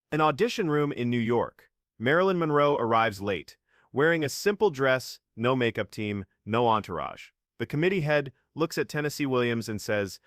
An audition room in New York. Marilyn Monroe arrives late, wearing a simple dress, no makeup team, no entourage. The committee head looks at Tennessee Williams and says,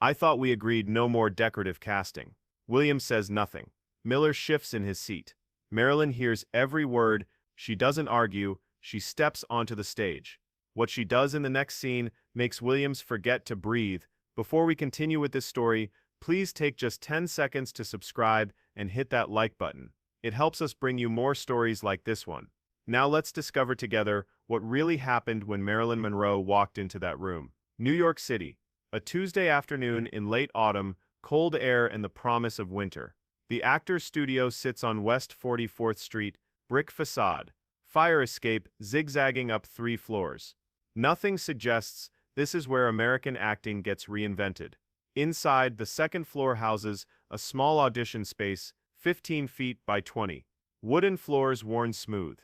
"I thought we agreed no more decorative casting." Williams says nothing. Miller shifts in his seat. Marilyn hears every word. She doesn't argue. She steps onto the stage. What she does in the next scene makes Williams forget to breathe. Before we continue with this story, please take just 10 seconds to subscribe and hit that like button. It helps us bring you more stories like this one. Now let's discover together what really happened when Marilyn Monroe walked into that room. New York City. A Tuesday afternoon in late autumn, cold air and the promise of winter. The actor's studio sits on West 44th Street, brick facade, fire escape zigzagging up 3 floors. Nothing suggests this is where American acting gets reinvented. Inside, the second floor houses a small audition space, 15 feet by 20. Wooden floors worn smooth.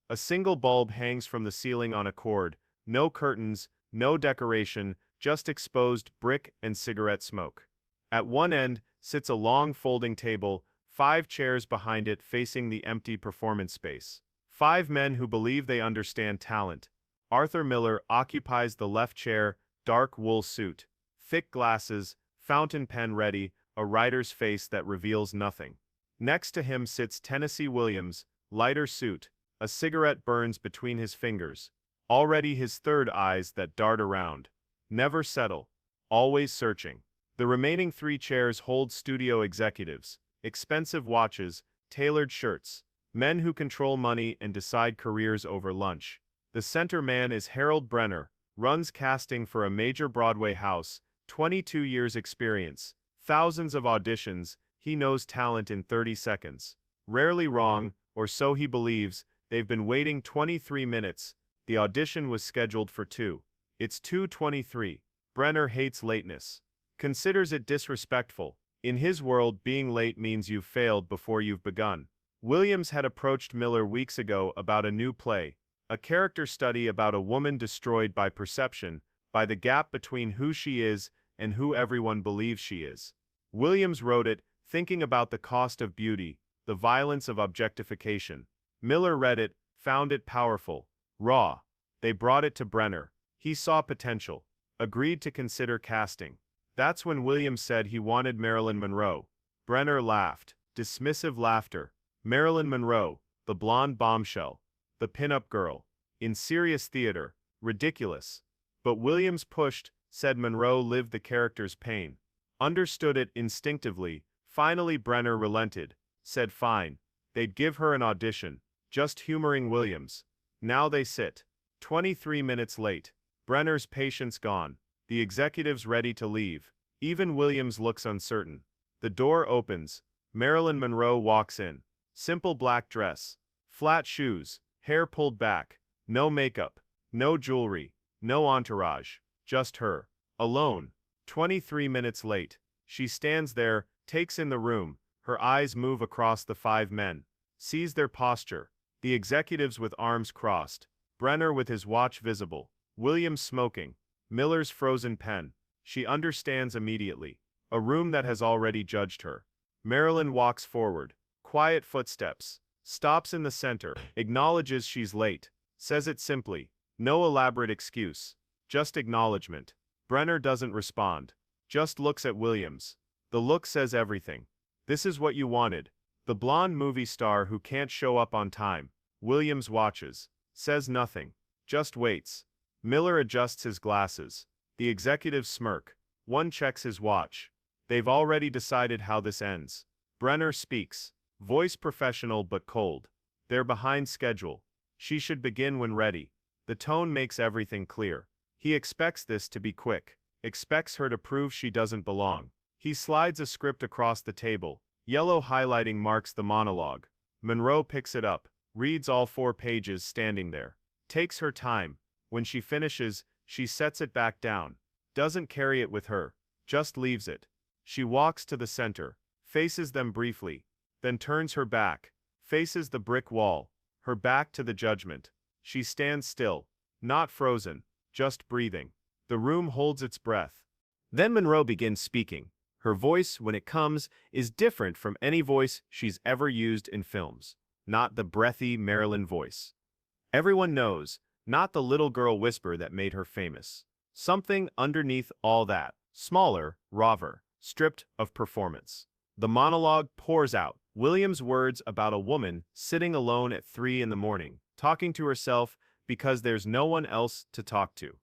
A single bulb hangs from the ceiling on a cord, no curtains, no decoration, just exposed brick and cigarette smoke. At one end sits a long folding table, 5 chairs behind it facing the empty performance space. 5 men who believe they understand talent. Arthur Miller occupies the left chair, dark wool suit, thick glasses, fountain pen ready, a writer's face that reveals nothing. Next to him sits Tennessee Williams, lighter suit, a cigarette burns between his fingers. Already his third eyes that dart around. Never settle. Always searching. The remaining 3 chairs hold studio executives, expensive watches, tailored shirts, men who control money and decide careers over lunch. The center man is Harold Brenner, runs casting for a major Broadway house, 22 years experience, thousands of auditions, he knows talent in 30 seconds. Rarely wrong, or so he believes. They've been waiting 23 minutes. The audition was scheduled for 2. It's 2:23. Brenner hates lateness. Considers it disrespectful. In his world, being late means you've failed before you've begun. Williams had approached Miller weeks ago about a new play, a character study about a woman destroyed by perception, by the gap between who she is and who everyone believes she is. Williams wrote it, thinking about the cost of beauty, the violence of objectification. Miller read it, found it powerful, raw. They brought it to Brenner. He saw potential, agreed to consider casting. That's when Williams said he wanted Marilyn Monroe. Brenner laughed, dismissive laughter. Marilyn Monroe, the blonde bombshell, the pin-up girl. In serious theater, ridiculous. But Williams pushed, said Monroe lived the character's pain. Understood it instinctively. Finally Brenner relented, said fine. They'd give her an audition, just humoring Williams. Now they sit. 23 minutes late. Brenner's patience gone. The executives ready to leave. Even Williams looks uncertain. The door opens. Marilyn Monroe walks in. Simple black dress. Flat shoes. Hair pulled back. No makeup. No jewelry. No entourage. Just her. Alone. 23 minutes late. She stands there, takes in the room. Her eyes move across the 5 men. Sees their posture. The executives with arms crossed. Brenner with his watch visible. Williams smoking. Miller's frozen pen. She understands immediately. A room that has already judged her. Marilyn walks forward. Quiet footsteps. Stops in the center. Acknowledges she's late. Says it simply. No elaborate excuse. Just acknowledgement. Brenner doesn't respond. Just looks at Williams. The look says everything. This is what you wanted. The blonde movie star who can't show up on time. Williams watches. Says nothing. Just waits. Miller adjusts his glasses. The executives smirk. One checks his watch. They've already decided how this ends. Brenner speaks. Voice professional but cold. They're behind schedule. She should begin when ready. The tone makes everything clear. He expects this to be quick. Expects her to prove she doesn't belong. He slides a script across the table. Yellow highlighting marks the monologue. Monroe picks it up. Reads all 4 pages standing there. Takes her time. When she finishes, she sets it back down. Doesn't carry it with her. Just leaves it. She walks to the center. Faces them briefly. Then turns her back. Faces the brick wall. Her back to the judgment. She stands still. Not frozen. Just breathing. The room holds its breath. Then Monroe begins speaking. Her voice, when it comes, is different from any voice she's ever used in films. Not the breathy Marilyn voice everyone knows, not the little girl whisper that made her famous. Something underneath all that, smaller, rawer, stripped of performance. The monologue pours out, Williams' words about a woman sitting alone at 3 in the morning, talking to herself because there's no one else to talk to.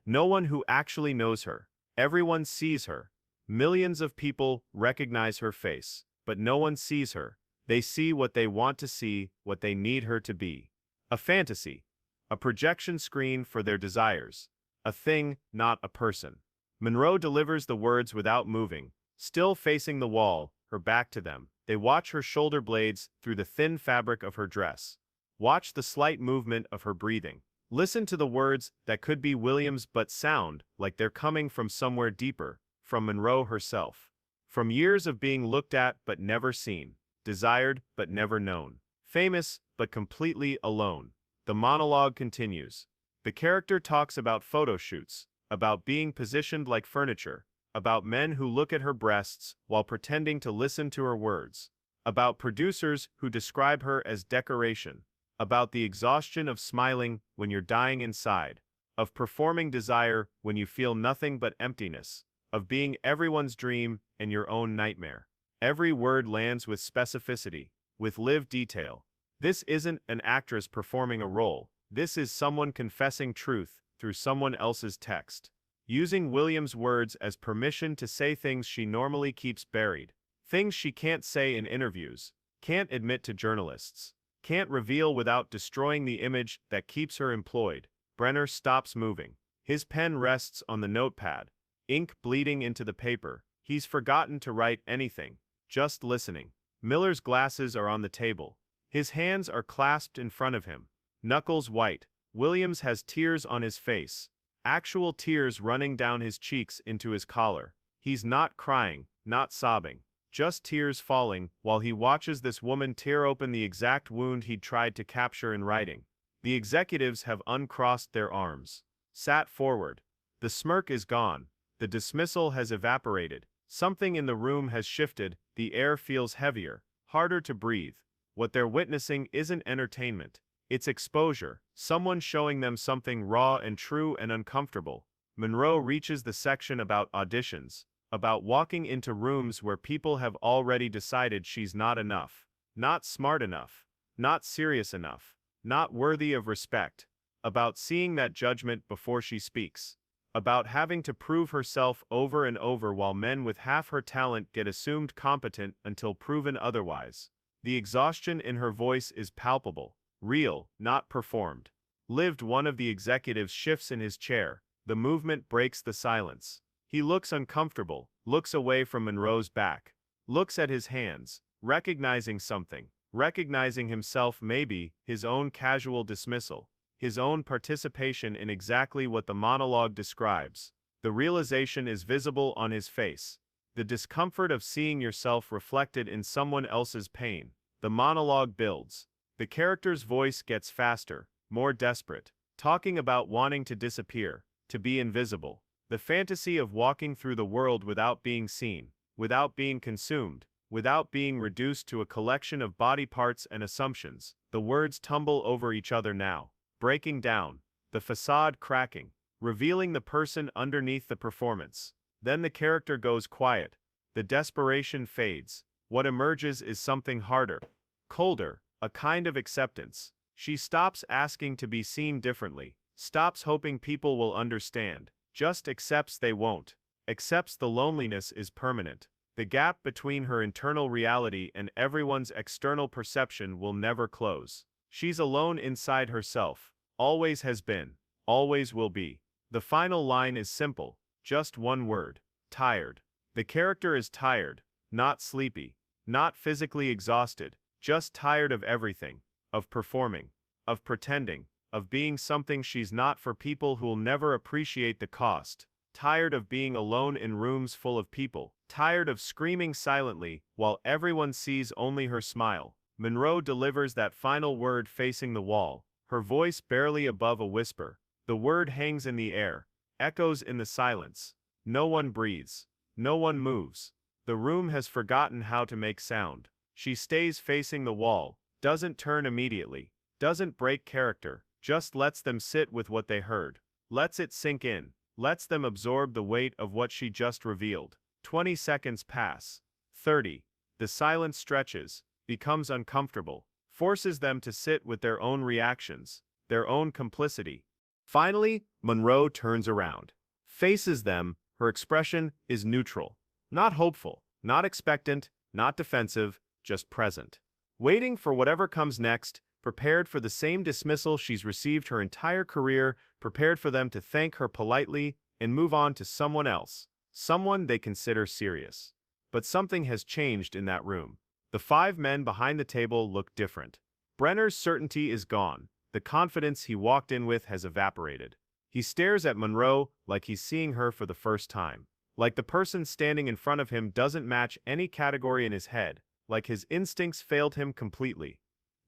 No one who actually knows her. Everyone sees her. Millions of people recognize her face, but no one sees her. They see what they want to see, what they need her to be. A fantasy. A projection screen for their desires. A thing, not a person. Monroe delivers the words without moving, still facing the wall, her back to them. They watch her shoulder blades through the thin fabric of her dress. Watch the slight movement of her breathing. Listen to the words that could be Williams but sound like they're coming from somewhere deeper, from Monroe herself. From years of being looked at but never seen, desired but never known, famous but completely alone. The monologue continues. The character talks about photo shoots, about being positioned like furniture, about men who look at her breasts while pretending to listen to her words, about producers who describe her as decoration, about the exhaustion of smiling when you're dying inside, of performing desire when you feel nothing but emptiness, of being everyone's dream and your own nightmare. Every word lands with specificity, with lived detail. This isn't an actress performing a role. This is someone confessing truth through someone else's text, using Williams' words as permission to say things she normally keeps buried, things she can't say in interviews, can't admit to journalists, can't reveal without destroying the image that keeps her employed. Brenner stops moving. His pen rests on the notepad, ink bleeding into the paper. He's forgotten to write anything, just listening. Miller's glasses are on the table. His hands are clasped in front of him, knuckles white. Williams has tears on his face, actual tears running down his cheeks into his collar. He's not crying, not sobbing, just tears falling while he watches this woman tear open the exact wound he'd tried to capture in writing. The executives have uncrossed their arms, sat forward. The smirk is gone. The dismissal has evaporated. Something in the room has shifted. The air feels heavier, harder to breathe. What they're witnessing isn't entertainment. It's exposure, someone showing them something raw and true and uncomfortable. Monroe reaches the section about auditions, about walking into rooms where people have already decided she's not enough, not smart enough, not serious enough, not worthy of respect, about seeing that judgment before she speaks, about having to prove herself over and over while men with half her talent get assumed competent until proven otherwise. The exhaustion in her voice is palpable, real, not performed. Lived. One of the executives shifts in his chair. The movement breaks the silence. He looks uncomfortable, looks away from Monroe's back, looks at his hands, recognizing something, recognizing himself, maybe, his own casual dismissal, his own participation in exactly what the monologue describes. The realization is visible on his face. The discomfort of seeing yourself reflected in someone else's pain. The monologue builds. The character's voice gets faster, more desperate, talking about wanting to disappear, to be invisible. The fantasy of walking through the world without being seen, without being consumed, without being reduced to a collection of body parts and assumptions. The words tumble over each other now, breaking down, the facade cracking, revealing the person underneath the performance. Then the character goes quiet. The desperation fades. What emerges is something harder, colder, a kind of acceptance. She stops asking to be seen differently, stops hoping people will understand, just accepts they won't, accepts the loneliness is permanent. The gap between her internal reality and everyone's external perception will never close. She's alone inside herself, always has been, always will be. The final line is simple, just one word: tired. The character is tired, not sleepy, not physically exhausted, just tired of everything, of performing, of pretending, of being something she's not for people who'll never appreciate the cost, tired of being alone in rooms full of people, tired of screaming silently while everyone sees only her smile. Monroe delivers that final word facing the wall, her voice barely above a whisper. The word hangs in the air, echoes in the silence. No one breathes. No one moves. The room has forgotten how to make sound. She stays facing the wall, doesn't turn immediately, doesn't break character, just lets them sit with what they heard. Lets it sink in, lets them absorb the weight of what she just revealed. 20 seconds pass. 30. The silence stretches, becomes uncomfortable, forces them to sit with their own reactions, their own complicity. Finally, Monroe turns around. Faces them, her expression is neutral. Not hopeful, not expectant, not defensive, just present. Waiting for whatever comes next, prepared for the same dismissal she's received her entire career, prepared for them to thank her politely and move on to someone else, someone they consider serious. But something has changed in that room. The 5 men behind the table look different. Brenner's certainty is gone. The confidence he walked in with has evaporated. He stares at Monroe like he's seeing her for the first time. Like the person standing in front of him doesn't match any category in his head, like his instincts failed him completely.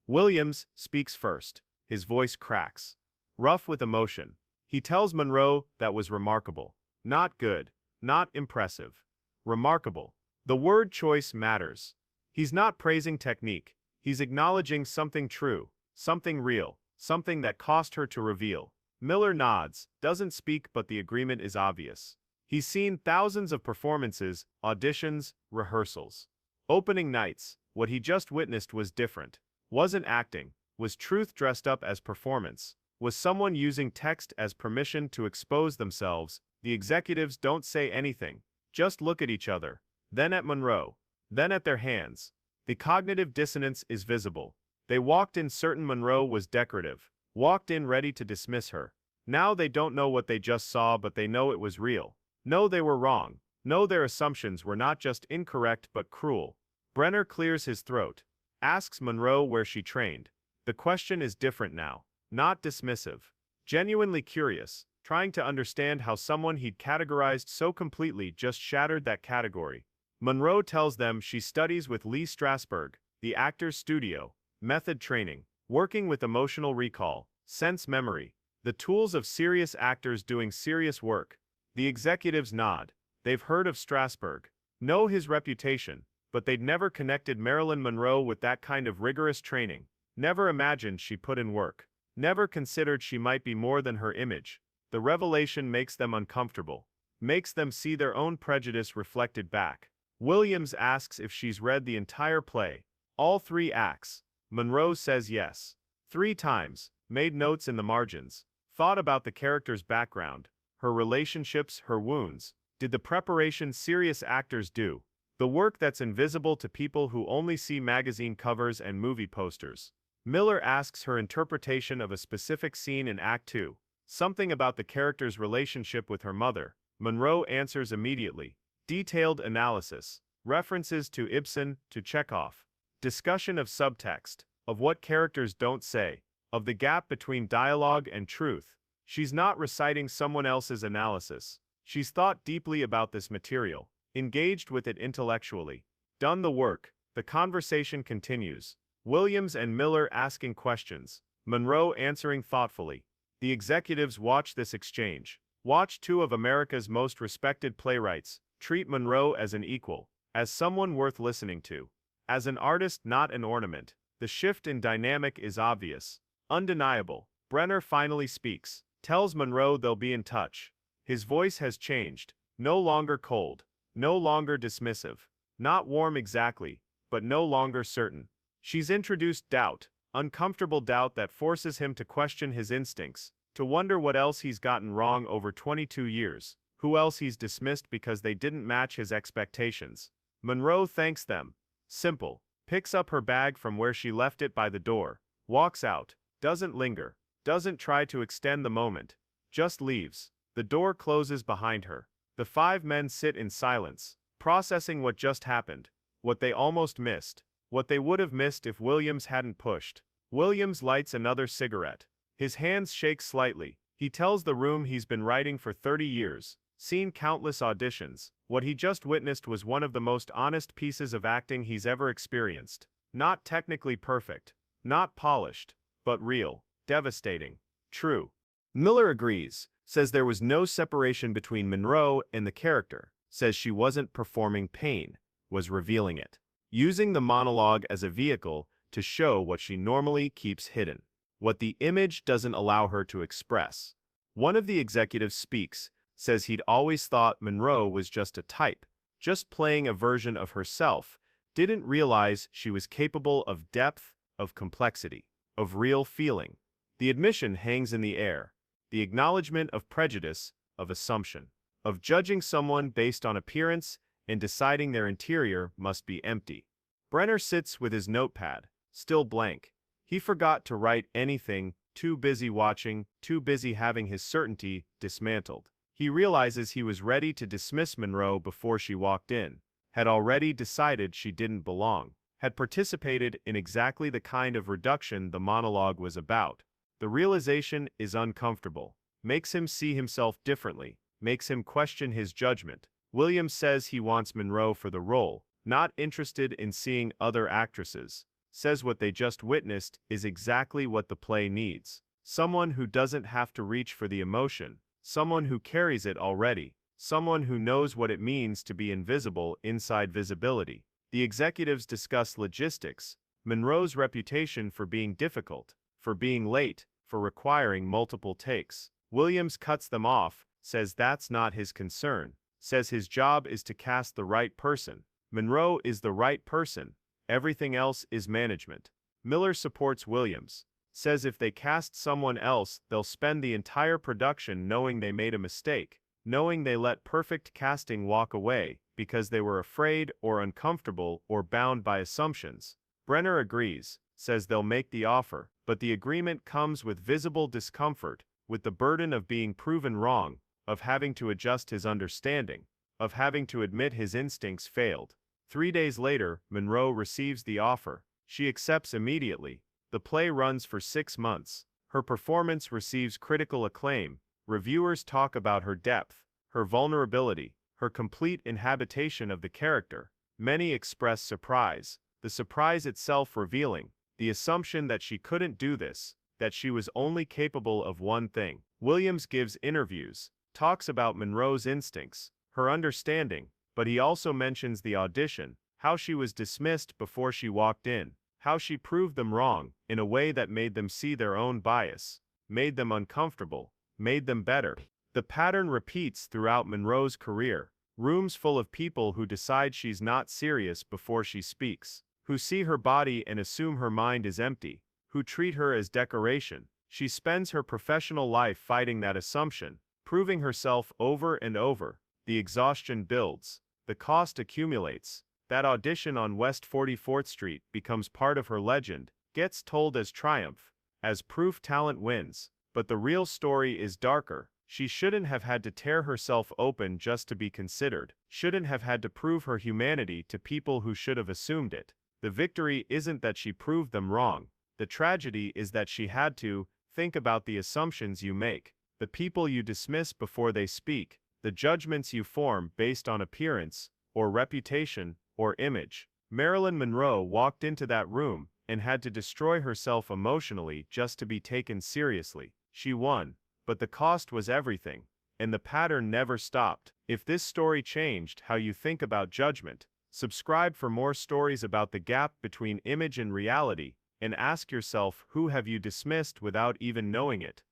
Williams speaks first. His voice cracks. Rough with emotion. He tells Monroe that was remarkable. Not good. Not impressive. Remarkable. The word choice matters. He's not praising technique. He's acknowledging something true, something real, something that cost her to reveal. Miller nods, doesn't speak, but the agreement is obvious. He's seen thousands of performances, auditions, rehearsals. Opening nights, what he just witnessed was different. Wasn't acting, was truth dressed up as performance. Was someone using text as permission to expose themselves? The executives don't say anything, just look at each other, then at Monroe, then at their hands. The cognitive dissonance is visible. They walked in certain Monroe was decorative, walked in ready to dismiss her. Now they don't know what they just saw, but they know it was real. No, they were wrong. No, their assumptions were not just incorrect but cruel. Brenner clears his throat, asks Monroe where she trained. The question is different now, not dismissive. Genuinely curious, trying to understand how someone he'd categorized so completely just shattered that category. Monroe tells them she studies with Lee Strasberg, the actor's studio, method training, working with emotional recall, sense memory, the tools of serious actors doing serious work. The executives nod. They've heard of Strasberg, know his reputation, but they'd never connected Marilyn Monroe with that kind of rigorous training, never imagined she put in work, never considered she might be more than her image. The revelation makes them uncomfortable, makes them see their own prejudice reflected back. Williams asks if she's read the entire play, all 3 acts. Monroe says yes. 3 times, made notes in the margins, thought about the character's background, her relationships, her wounds. Did the preparation serious actors do? The work that's invisible to people who only see magazine covers and movie posters. Miller asks her interpretation of a specific scene in Act 2, something about the character's relationship with her mother. Monroe answers immediately. Detailed analysis, references to Ibsen, to Chekhov, discussion of subtext, of what characters don't say, of the gap between dialogue and truth. She's not reciting someone else's analysis. She's thought deeply about this material, engaged with it intellectually, done the work. The conversation continues. Williams and Miller asking questions, Monroe answering thoughtfully. The executives watch this exchange. Watch 2 of America's most respected playwrights treat Monroe as an equal, as someone worth listening to, as an artist, not an ornament. The shift in dynamic is obvious, undeniable. Brenner finally speaks, tells Monroe they'll be in touch. His voice has changed, no longer cold, no longer dismissive, not warm exactly, but no longer certain. She's introduced doubt, uncomfortable doubt that forces him to question his instincts, to wonder what else he's gotten wrong over 22 years. Who else he's dismissed because they didn't match his expectations. Monroe thanks them. Simple. Picks up her bag from where she left it by the door. Walks out. Doesn't linger. Doesn't try to extend the moment. Just leaves. The door closes behind her. The 5 men sit in silence, processing what just happened. What they almost missed. What they would have missed if Williams hadn't pushed. Williams lights another cigarette. His hands shake slightly. He tells the room he's been writing for 30 years. Seen countless auditions. What he just witnessed was one of the most honest pieces of acting he's ever experienced. Not technically perfect, not polished, but real, devastating, true. Miller agrees, says there was no separation between Monroe and the character. says she wasn't performing pain, was revealing it. Using the monologue as a vehicle to show what she normally keeps hidden, what the image doesn't allow her to express. One of the executives speaks, says he'd always thought Monroe was just a type, just playing a version of herself, didn't realize she was capable of depth, of complexity, of real feeling. The admission hangs in the air, the acknowledgement of prejudice, of assumption, of judging someone based on appearance and deciding their interior must be empty. Brenner sits with his notepad, still blank. He forgot to write anything, too busy watching, too busy having his certainty dismantled. He realizes he was ready to dismiss Monroe before she walked in, had already decided she didn't belong, had participated in exactly the kind of reduction the monologue was about. The realization is uncomfortable, makes him see himself differently, makes him question his judgment. Williams says he wants Monroe for the role, not interested in seeing other actresses. Says what they just witnessed is exactly what the play needs. Someone who doesn't have to reach for the emotion, someone who carries it already, someone who knows what it means to be invisible inside visibility. The executives discuss logistics, Monroe's reputation for being difficult, for being late, for requiring multiple takes. Williams cuts them off, says that's not his concern, says his job is to cast the right person. Monroe is the right person. Everything else is management. Miller supports Williams, says if they cast someone else, they'll spend the entire production knowing they made a mistake, knowing they let perfect casting walk away because they were afraid or uncomfortable or bound by assumptions. Brenner agrees, says they'll make the offer, but the agreement comes with visible discomfort, with the burden of being proven wrong, of having to adjust his understanding, of having to admit his instincts failed. 3 days later, Monroe receives the offer. She accepts immediately. The play runs for 6 months. Her performance receives critical acclaim. Reviewers talk about her depth, her vulnerability, her complete inhabitation of the character. Many express surprise, the surprise itself revealing the assumption that she couldn't do this, that she was only capable of one thing. Williams gives interviews, talks about Monroe's instincts, her understanding, but he also mentions the audition, how she was dismissed before she walked in, how she proved them wrong in a way that made them see their own bias, made them uncomfortable, made them better. The pattern repeats throughout Monroe's career. Rooms full of people who decide she's not serious before she speaks, who see her body and assume her mind is empty, who treat her as decoration. She spends her professional life fighting that assumption, proving herself over and over. The exhaustion builds. The cost accumulates. That audition on West 44th Street becomes part of her legend, gets told as triumph, as proof talent wins. But the real story is darker. She shouldn't have had to tear herself open just to be considered, shouldn't have had to prove her humanity to people who should have assumed it. The victory isn't that she proved them wrong. The tragedy is that she had to. Think about the assumptions you make, the people you dismiss before they speak, the judgments you form based on appearance, or reputation, or image. Marilyn Monroe walked into that room and had to destroy herself emotionally just to be taken seriously. She won, but the cost was everything, and the pattern never stopped. If this story changed how you think about judgment, subscribe for more stories about the gap between image and reality, and ask yourself, who have you dismissed without even knowing it?